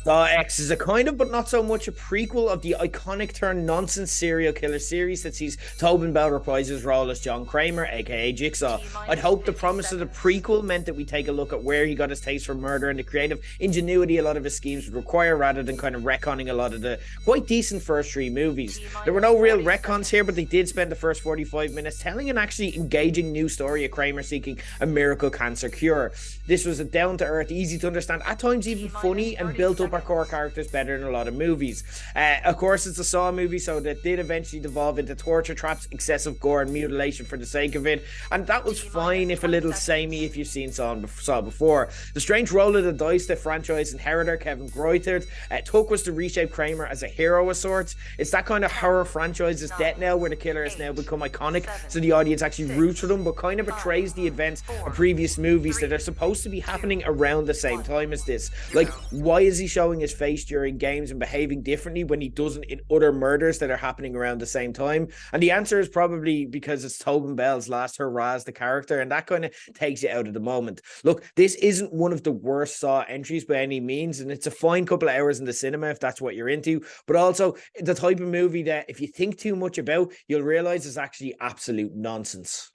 Saw X is a kind of, but not so much, a prequel of the iconic turned nonsense serial killer series that sees Tobin Bell reprise his role as John Kramer, aka Jigsaw. I'd hope the promise of the prequel meant that we take a look at where he got his taste for murder and the creative ingenuity a lot of his schemes would require, rather than kind of retconning a lot of the quite decent first three movies. There were no real retcons here, but they did spend the first 45 minutes telling an actually engaging new story of Kramer seeking a miracle cancer cure. This was a down to earth, easy to understand, at times even funny, and built up our core characters better than a lot of movies. Of course, it's a Saw movie, so that did eventually devolve into torture traps, excessive gore, and mutilation for the sake of it, and that was fine, if a little samey, if you've seen Saw before. The strange roll of the dice the franchise inheritor Kevin Greutert took was to reshape Kramer as a hero of sorts. It's that kind of horror franchise's debt now, where the killer has now become iconic, so the audience actually roots for them, but kind of betrays the events of previous movies that are supposed to be happening around the same time as this. Like, why is he showing his face during games and behaving differently when he doesn't in other murders that are happening around the same time? And the answer is probably because it's Tobin Bell's last hurrah as the character, and that kind of takes you out of the moment. Look, this isn't one of the worst Saw entries by any means, and it's a fine couple of hours in the cinema if that's what you're into, but also the type of movie that if you think too much about, you'll realize is actually absolute nonsense.